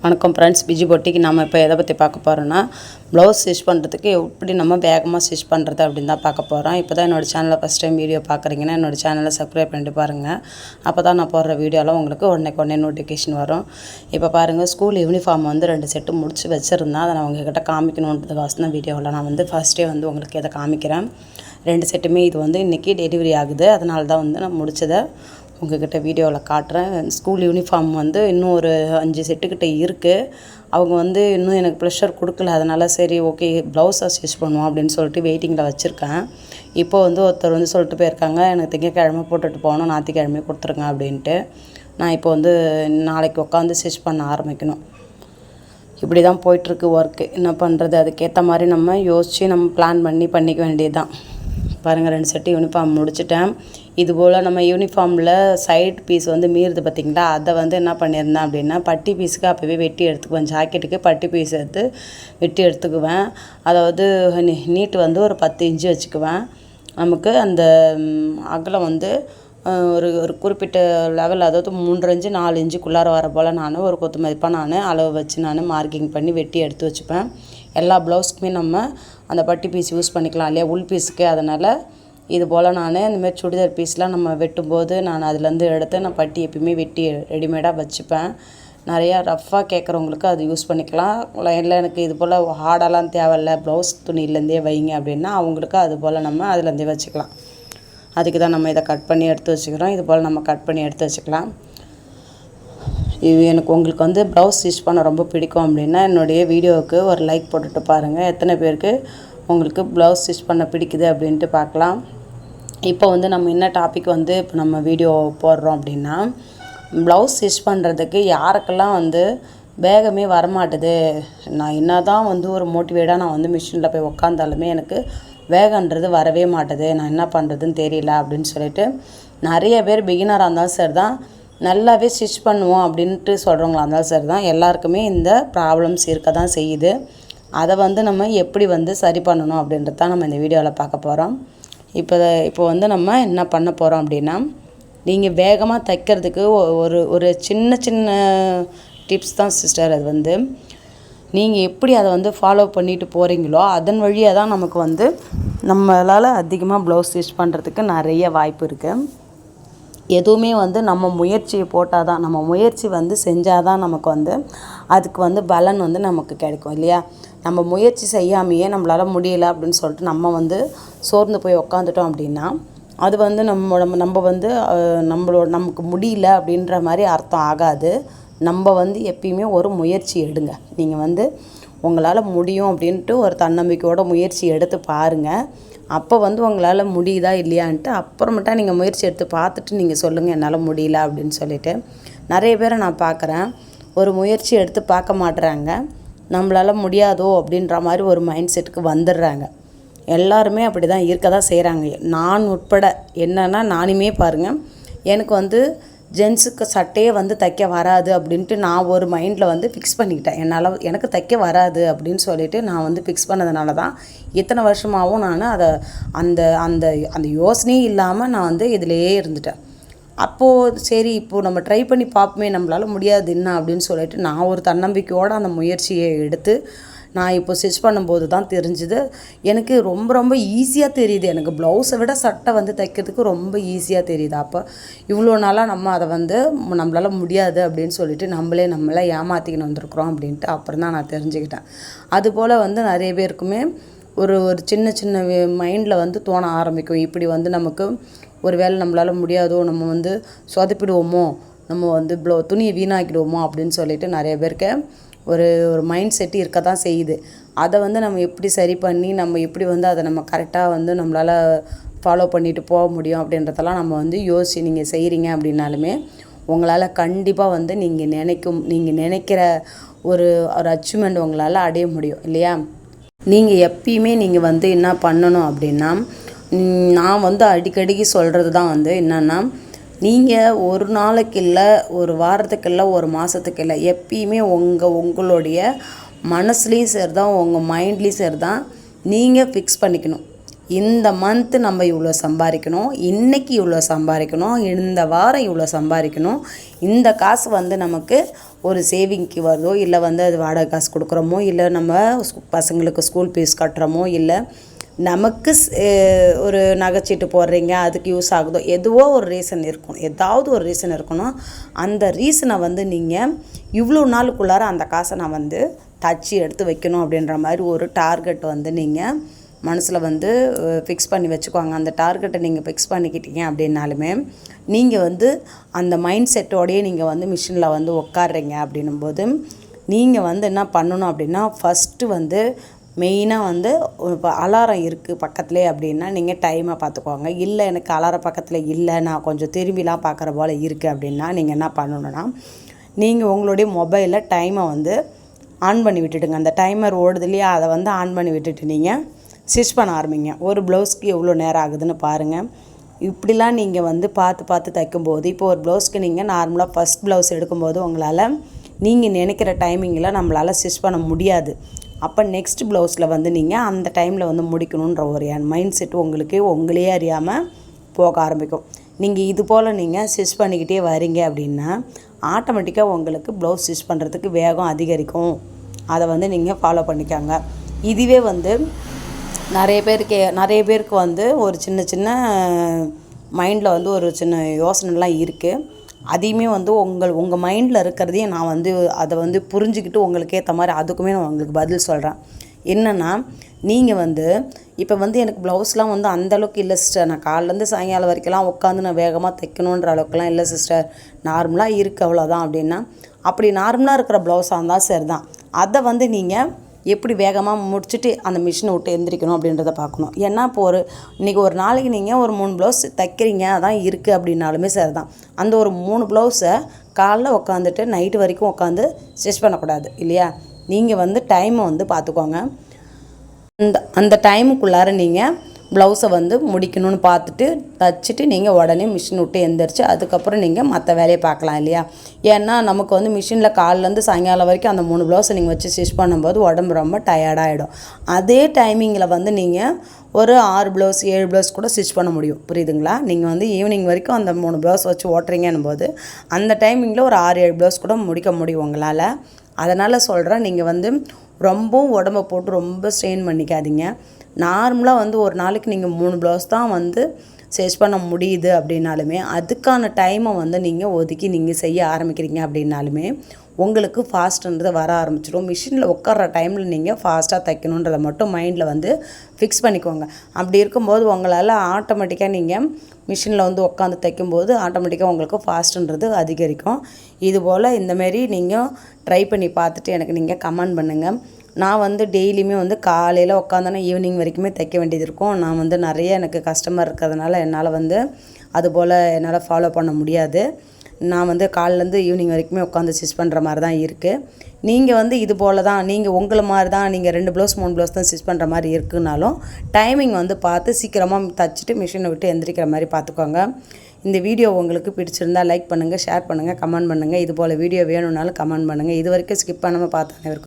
வணக்கம் friends, PG பொட்டிக்கு நம்ம இப்போ எதை பற்றி பார்க்க போகிறோன்னா ப்ளவுஸ் ஸ்டிச் பண்ணுறதுக்கு எப்படி நம்ம வேகமாக ஸ்டிச் பண்ணுறது அப்படின்னு தான் பார்க்க போகிறோம். இப்போ தான் என்னோடய சேனலில் ஃபஸ்ட் டைம் வீடியோ பார்க்குறீங்கன்னா என்னோடய சேனலை சப்ஸ்கிரைப் பண்ணிட்டு பாருங்கள். அப்போ தான் நான் போடுற வீடியோலாம் உங்களுக்கு உடனே நோட்டிஃபிகேஷன் வரும். இப்போ பாருங்கள், ஸ்கூல் யூனிஃபார்ம் வந்து 2 செட்டு முடிச்சு வச்சுருந்தேன். அதை நான் உங்கள்கிட்ட காமிக்கணுன்றதுக்காக தான் வீடியோவில் நான் வந்து ஃபஸ்ட்டே வந்து உங்களுக்கு இதை காமிக்கிறேன். 2 செட்டுமே இது வந்து இன்றைக்கி டெலிவரி ஆகுது. அதனால தான் வந்து நான் முடிச்சதை உங்கள்கிட்ட வீடியோவில் காட்டுறேன். ஸ்கூல் யூனிஃபார்ம் வந்து இன்னும் ஒரு 5 செட்டுக்கிட்ட இருக்குது. அவங்க வந்து இன்னும் எனக்கு ப்ரெஷர் கொடுக்கல. அதனால் சரி ஓகே ப்ளவுஸாக ஸ்டிச் பண்ணுவோம் அப்படின்னு சொல்லிட்டு வெயிட்டிங்கில் வச்சுருக்கேன். இப்போ வந்து ஒருத்தர் வந்து சொல்லிட்டு போயிருக்காங்க, எனக்கு திங்கக்கிழமை போட்டுட்டு போகணும், ஞாயிற்றுக்கிழமை கொடுத்துருங்க அப்படின்ட்டு. நான் இப்போ வந்து நாளைக்கு உட்காந்து ஸ்டிச் பண்ண ஆரம்பிக்கணும். இப்படி தான் போயிட்டுருக்கு ஒர்க்கு. என்ன பண்ணுறது, அதுக்கேற்ற மாதிரி நம்ம யோசித்து நம்ம பிளான் பண்ணிக்க வேண்டியது தான். பாருங்கள், 2 செட்டு யூனிஃபார்ம் முடிச்சிட்டேன். இதுபோல் நம்ம யூனிஃபார்மில் சைட் பீஸ் வந்து மீறுது பார்த்திங்களா, அதை வந்து என்ன பண்ணியிருந்தேன் அப்படின்னா பட்டி பீஸுக்கு அப்போவே வெட்டி எடுத்துக்குவேன். ஜாக்கெட்டுக்கு பட்டி பீஸ் எடுத்து வெட்டி எடுத்துக்குவேன். அதாவது நீட்டு வந்து ஒரு 10 இன்ச்சு வச்சுக்குவேன். நமக்கு அந்த அகலம் வந்து ஒரு குறிப்பிட்ட லெவல், அதாவது 3 இன்ச்சு 4 இன்ச்சுக்குள்ளார வர போல் நான் ஒரு கொத்து மதிப்பாக நான் அளவு வச்சு நான் மார்க்கிங் பண்ணி வெட்டி எடுத்து வச்சுப்பேன். எல்லா ப்ளவுஸுக்குமே நம்ம அந்த பட்டி பீஸ் யூஸ் பண்ணிக்கலாம் இல்லையா, உள் பீஸுக்கு. அதனால் இது போல் நான் இந்தமாதிரி சுடிதார் பீஸ்லாம் நம்ம வெட்டும்போது நான் அதுலேருந்து எடுத்து நான் பட்டி எப்பயுமே வெட்டி ரெடிமேடாக வச்சுப்பேன். நிறையா ரஃப்பாக கேட்குறவங்களுக்கு அது யூஸ் பண்ணிக்கலாம். இல்லை எனக்கு இது போல் ஹார்டெல்லாம் தேவையில்ல, ப்ளவுஸ் துணியிலேருந்தே வைங்க அப்படின்னா அவங்களுக்கு அது போல் நம்ம அதுலேருந்தே வச்சுக்கலாம். அதுக்கு தான் நம்ம இதை கட் பண்ணி எடுத்து வச்சுக்கிறோம். இது போல் நம்ம கட் பண்ணி எடுத்து வச்சுக்கலாம். இது எனக்கு உங்களுக்கு வந்து ப்ளவுஸ் ஸ்டிச் பண்ண ரொம்ப பிடிக்கும் அப்படின்னா என்னுடைய வீடியோவுக்கு ஒரு லைக் போட்டுட்டு பாருங்கள். எத்தனை பேருக்கு உங்களுக்கு ப்ளவுஸ் ஸ்டிச் பண்ண பிடிக்குது அப்படின்ட்டு பார்க்கலாம். இப்போ வந்து நம்ம என்ன டாபிக் வந்து இப்போ நம்ம வீடியோ போடுறோம் அப்படின்னா, ப்ளவுஸ் ஸ்டிச் பண்ணுறதுக்கு யாருக்கெல்லாம் வந்து வேகமே வரமாட்டுது, நான் என்ன தான் வந்து ஒரு மோட்டிவேட்டாக நான் வந்து மிஷினில் போய் உக்காந்தாலுமே எனக்கு வேகன்றது வரவே மாட்டுது, நான் என்ன பண்ணுறதுன்னு தெரியல அப்படின்னு சொல்லிட்டு நிறைய பேர் பிகினராக இருந்தாலும் சரி தான், நல்லாவே ஸ்டிச் பண்ணுவோம் அப்படின்ட்டு சொல்கிறவங்களா இருந்தாலும் சரி தான், எல்லாருக்குமே இந்த ப்ராப்ளம்ஸ் இருக்க தான் செய்யுது. அதை வந்து நம்ம எப்படி வந்து சரி பண்ணணும் அப்படின்றது தான் நம்ம இந்த வீடியோவில் பார்க்க போகிறோம். இப்போ வந்து நம்ம என்ன பண்ண போகிறோம் அப்படின்னா, நீங்கள் வேகமாக தைக்கிறதுக்கு ஒரு சின்ன டிப்ஸ் தான் சிஸ்டர். அது வந்து நீங்கள் எப்படி அதை வந்து ஃபாலோ பண்ணிட்டு போகிறீங்களோ அதன் வழியாக தான் நமக்கு வந்து நம்மளால் அதிகமாக ப்ளவுஸ் ஸ்டிச் பண்ணுறதுக்கு நிறைய வாய்ப்பு இருக்குது. எதுவுமே வந்து நம்ம முயற்சியை போட்டால் தான், நம்ம முயற்சி வந்து செஞ்சால் தான் நமக்கு வந்து அதுக்கு வந்து பலன் வந்து நமக்கு கிடைக்கும் இல்லையா. நம்ம முயற்சி செய்யாமையே நம்மளால் முடியலை அப்படின்னு சொல்லிட்டு நம்ம வந்து சோர்ந்து போய் உக்காந்துட்டோம் அப்படின்னா அது வந்து நம்ம வந்து நமக்கு முடியல அப்படின்ற மாதிரி அர்த்தம் ஆகாது. நம்ம வந்து எப்பயுமே ஒரு முயற்சி எடுங்க. நீங்கள் வந்து உங்களால் முடியும் அப்படின்ட்டு ஒரு தன்னம்பிக்கையோட முயற்சி எடுத்து பாருங்கள். அப்போ வந்து உங்களால் முடியுதா இல்லையான்ட்டு அப்புறமேட்டா நீங்கள் முயற்சி எடுத்து பார்த்துட்டு நீங்கள் சொல்லுங்கள் என்னால் முடியல அப்படின்னு சொல்லிவிட்டு. நிறைய பேரை நான் பார்க்குறேன், ஒரு முயற்சி எடுத்து பார்க்க மாட்டுறாங்க, நம்மளால் முடியாதோ அப்படின்ற மாதிரி ஒரு மைண்ட் செட்டுக்கு வந்துடுறாங்க. எல்லாருமே அப்படி தான் இருக்க தான் செய்கிறாங்க, நான் உட்பட. என்னென்னா நானுமே பாருங்கள், எனக்கு வந்து ஜென்ஸுக்கு சட்டையே வந்து தைக்க வராது அப்படின்ட்டு நான் ஒரு மைண்டில் வந்து ஃபிக்ஸ் பண்ணிக்கிட்டேன். எனக்கு தைக்க வராது அப்படின்னு சொல்லிவிட்டு நான் வந்து ஃபிக்ஸ் பண்ணதுனால தான் இத்தனை வருஷமாகவும் நான் அதை அந்த அந்த அந்த யோசனையே இல்லாமல் நான் வந்து இதிலேயே இருந்துட்டேன். அப்போது சரி இப்போது நம்ம ட்ரை பண்ணி பார்ப்போமே, நம்மளால் முடியாது என்ன அப்படின்னு சொல்லிட்டு நான் ஒரு தன்னம்பிக்கையோடு அந்த முயற்சியை எடுத்து நான் இப்போ ஸ்டிச் பண்ணும்போது தான் தெரிஞ்சுது, எனக்கு ரொம்ப ஈஸியாக தெரியுது. எனக்கு ப்ளவுஸை விட சட்டை வந்து தைக்கிறதுக்கு ரொம்ப ஈஸியாக தெரியுது. அப்போ இவ்வளோ நாளாக நம்ம அதை வந்து நம்மளால் முடியாது அப்படின்னு சொல்லிட்டு நம்மளை ஏமாற்றிக்கின்னு வந்திருக்குறோம் அப்படின்ட்டு அப்புறம் தான் நான் தெரிஞ்சுக்கிட்டேன். அதுபோல் வந்து நிறைய பேருக்குமே ஒரு சின்ன மைண்டில் வந்து தோண ஆரம்பிக்கும், இப்படி வந்து நமக்கு ஒரு வேளை நம்மளால் முடியாதோ, நம்ம வந்து சொதப்பிடுவோமோ, நம்ம வந்து துணியை வீணாக்கிடுவோமோ அப்படின்னு சொல்லிட்டு நிறைய பேருக்கு ஒரு மைண்ட் செட்டு இருக்க தான் செய்யுது. அதை வந்து நம்ம எப்படி சரி பண்ணி நம்ம எப்படி வந்து அதை நம்ம கரெக்டாக வந்து நம்மளால் ஃபாலோ பண்ணிட்டு போக முடியும் அப்படின்றதெல்லாம் நம்ம வந்து யோசிச்சு நீங்கள் செய்கிறீங்க அப்படின்னாலுமே உங்களால் கண்டிப்பாக வந்து நீங்கள் நினைக்கிற ஒரு அச்சீவ்மெண்ட் உங்களால் அடைய முடியும் இல்லையா. நீங்கள் எப்பயுமே நீங்கள் வந்து என்ன பண்ணணும் அப்படின்னா, நான் வந்து அடிக்கடிக்கு சொல்கிறது தான் வந்து என்னென்னா, நீங்கள் ஒரு நாளைக்கு இல்லை, ஒரு வாரத்துக்கு இல்லை, ஒரு மாதத்துக்கு இல்லை, எப்பயுமே உங்களுடைய மனசுலேயும் சரி தான், உங்கள் மைண்ட்லேயும் சரி தான் நீங்கள் ஃபிக்ஸ் பண்ணிக்கணும். இந்த மந்த்து நம்ம இவ்வளோ சம்பாதிக்கணும், இன்றைக்கி இவ்வளோ சம்பாதிக்கணும், இந்த வாரம் இவ்வளோ சம்பாதிக்கணும், இந்த காசு வந்து நமக்கு ஒரு சேவிங்க்கு வருதோ இல்லை வந்து அது வாடகை காசு கொடுக்குறோமோ இல்லை நம்ம பசங்களுக்கு ஸ்கூல் ஃபீஸ் கட்டுறோமோ இல்லை நமக்கு ஒரு நகைச்சீட்டு போடுறீங்க அதுக்கு யூஸ் ஆகுதோ எதுவோ ஒரு ரீசன் இருக்கும், ஏதாவது ஒரு ரீசன் இருக்கணும். அந்த ரீசனை வந்து நீங்கள் இவ்வளோ நாளுக்குள்ளார அந்த காசை நான் வந்து தச்சு எடுத்து வைக்கணும் அப்படின்ற மாதிரி ஒரு டார்கெட் வந்து நீங்கள் மனசில் வந்து ஃபிக்ஸ் பண்ணி வச்சுக்கோங்க. அந்த டார்கெட்டை நீங்கள் ஃபிக்ஸ் பண்ணிக்கிட்டீங்க அப்படின்னாலுமே நீங்கள் வந்து அந்த மைண்ட் செட்டோடையே நீங்கள் வந்து மிஷினில் வந்து உட்காடுறீங்க அப்படின்னும்போது நீங்கள் வந்து என்ன பண்ணணும் அப்படின்னா ஃபஸ்ட்டு வந்து மெயினாக வந்து இப்போ அலாரம் இருக்குது பக்கத்துலேயே அப்படின்னா நீங்கள் டைமை பார்த்துக்கோங்க. இல்லை எனக்கு அலாரம் பக்கத்தில் இல்லை, நான் கொஞ்சம் திரும்பிலாம் பார்க்குற போல் இருக்குது அப்படின்னா நீங்கள் என்ன பண்ணணுன்னா நீங்கள் உங்களுடைய மொபைலில் டைமை வந்து ஆன் பண்ணி விட்டுடுங்க. அந்த டைமர் ஓடுது இல்லையா, அதை வந்து ஆன் பண்ணி விட்டுட்டு நீங்கள் ஸ்டிச் பண்ண ஆரம்பிங்க. ஒரு ப்ளவுஸ்க்கு எவ்வளோ நேரம் ஆகுதுன்னு பாருங்கள். இப்படிலாம் நீங்கள் வந்து பார்த்து தைக்கும்போது இப்போ ஒரு ப்ளவுஸ்க்கு நீங்கள் நார்மலாக ஃபஸ்ட் ப்ளவுஸ் எடுக்கும்போது உங்களால் நீங்கள் நினைக்கிற டைமிங்கில் நம்மளால் ஸ்டிச் பண்ண முடியாது. அப்போ நெக்ஸ்ட் ப்ளவுஸில் வந்து நீங்கள் அந்த டைமில் வந்து முடிக்கணுன்ற ஒரு மைண்ட் செட் உங்களே அறியாமல் போக ஆரம்பிக்கும். நீங்கள் இது போல் நீங்கள் ஸ்டிச் பண்ணிக்கிட்டே வரீங்க அப்படின்னா ஆட்டோமேட்டிக்காக உங்களுக்கு ப்ளவுஸ் ஸ்டிச் பண்ணுறதுக்கு வேகம் அதிகரிக்கும். அதை வந்து நீங்கள் ஃபாலோ பண்ணிக்கோங்க. இதுவே வந்து நிறைய பேருக்கு வந்து ஒரு சின்ன மைண்டில் வந்து ஒரு சின்ன யோசனைலாம் இருக்குது. அதையுமே வந்து உங்கள் மைண்டில் இருக்கிறதையும் நான் வந்து அதை வந்து புரிஞ்சுக்கிட்டு உங்களுக்கு ஏற்ற மாதிரி அதுக்குமே நான் உங்களுக்கு பதில் சொல்கிறேன். என்னென்னா நீங்கள் வந்து இப்போ வந்து எனக்கு ப்ளவுஸ்லாம் வந்து அந்தளவுக்கு இல்லை சிஸ்டர், நான் காலையிலேருந்து சாயங்காலம் வரைக்கும்லாம் உட்காந்து நான் வேகமாக தைக்கணுன்ற அளவுக்குலாம் இல்லை சிஸ்டர், நார்மலாக இருக்குது அவ்வளோதான் அப்படின்னா, அப்படி நார்மலாக இருக்கிற ப்ளவுஸாக இருந்தால் சரி தான். அதை வந்து நீங்கள் எப்படி வேகமாக முடிச்சுட்டு அந்த மிஷினை விட்டு எந்திரிக்கணும் அப்படின்றத பார்க்கணும். ஏன்னா இப்போ இன்றைக்கி ஒரு நாளைக்கு நீங்கள் ஒரு 3 ப்ளவுஸ் தைக்கிறீங்க அதான் இருக்குது அப்படின்னாலுமே சரி தான். அந்த ஒரு 3 ப்ளவுஸை காலைல உட்காந்துட்டு நைட்டு வரைக்கும் உட்காந்து ஸ்டிச் பண்ணக்கூடாது இல்லையா. நீங்கள் வந்து டைமை வந்து பார்த்துக்கோங்க. அந்த டைமுக்குள்ளார நீங்கள் ப்ளவுஸை வந்து முடிக்கணும்னு பார்த்துட்டு தச்சுட்டு நீங்கள் உடனே மிஷின் விட்டு எந்திரிச்சு அதுக்கப்புறம் நீங்கள் மற்ற வேலையை பார்க்கலாம் இல்லையா. ஏன்னா நமக்கு வந்து மிஷினில் காலிலேருந்து சாயங்காலம் வரைக்கும் அந்த 3 ப்ளவுஸை நீங்கள் வச்சு ஸ்டிச் பண்ணும்போது உடம்பு ரொம்ப டயர்டாகிடும். அதே டைமிங்கில் வந்து நீங்கள் ஒரு 6 ப்ளவுஸ் 7 ப்ளவுஸ் கூட ஸ்டிச் பண்ண முடியும். புரியுதுங்களா. நீங்கள் வந்து ஈவினிங் வரைக்கும் அந்த 3 ப்ளவுஸ் வச்சு ஓட்டுறீங்கன்னும் போது அந்த டைமிங்கில் ஒரு 6-7 ப்ளவுஸ் கூட முடிக்க முடியும் உங்களால். அதனால் சொல்கிறேன், நீங்கள் வந்து ரொம்பவும் உடம்பை போட்டு ரொம்ப ஸ்ட்ரெயின் பண்ணிக்காதீங்க. நார்மலாக வந்து ஒரு நாளைக்கு நீங்கள் 3 ப்ளவுஸ் தான் வந்து ஸ்டிச் பண்ண முடியுது அப்படின்னாலுமே அதுக்கான டைமை வந்து நீங்கள் ஒதுக்கி நீங்கள் செய்ய ஆரம்பிக்கிறீங்க அப்படின்னாலுமே உங்களுக்கு ஃபாஸ்ட்டுன்றது வர ஆரம்பிச்சிடும். மிஷினில் உட்கார்ற டைமில் நீங்கள் ஃபாஸ்ட்டாக தைக்கணுன்றதை மட்டும் மைண்டில் வந்து ஃபிக்ஸ் பண்ணிக்கோங்க. அப்படி இருக்கும்போது உங்களால் ஆட்டோமேட்டிக்காக நீங்கள் மிஷினில் வந்து உட்காந்து தைக்கும்போது ஆட்டோமேட்டிக்காக உங்களுக்கு ஃபாஸ்ட்டுன்றது அதிகரிக்கும். இதுபோல் இந்தமாரி நீங்கள் ட்ரை பண்ணி பார்த்துட்டு எனக்கு நீங்கள் கமெண்ட் பண்ணுங்கள். நான் வந்து டெய்லியுமே வந்து காலையில் உட்காந்தோன்னா ஈவினிங் வரைக்குமே தைக்க வேண்டியது இருக்கும். நான் வந்து நிறைய எனக்கு கஸ்டமர் இருக்கிறதுனால என்னால் வந்து அதுபோல் என்னால் ஃபாலோ பண்ண முடியாது. நான் வந்து காலையிலேருந்து ஈவினிங் வரைக்குமே உட்காந்து ஸ்டிச் பண்ணுற மாதிரி தான் இருக்குது. நீங்கள் வந்து இது போல் தான் நீங்கள் உங்களை மாதிரி தான் நீங்கள் 2 ப்ளவுஸ் 3 ப்ளவுஸ் தான் ஸ்டிச் பண்ணுற மாதிரி இருக்குனாலும் டைமிங் வந்து பார்த்து சீக்கிரமாக தச்சுட்டு மிஷினை விட்டு எந்திரிக்கிற மாதிரி பார்த்துக்கோங்க. இந்த வீடியோ உங்களுக்கு பிடிச்சிருந்தால் லைக் பண்ணுங்கள், ஷேர் பண்ணுங்கள், கமெண்ட் பண்ணுங்கள். இது போல் வீடியோ வேணும்னாலும் கமெண்ட் பண்ணுங்கள். இது வரைக்கும் ஸ்கிப் பண்ணாமல் பார்த்து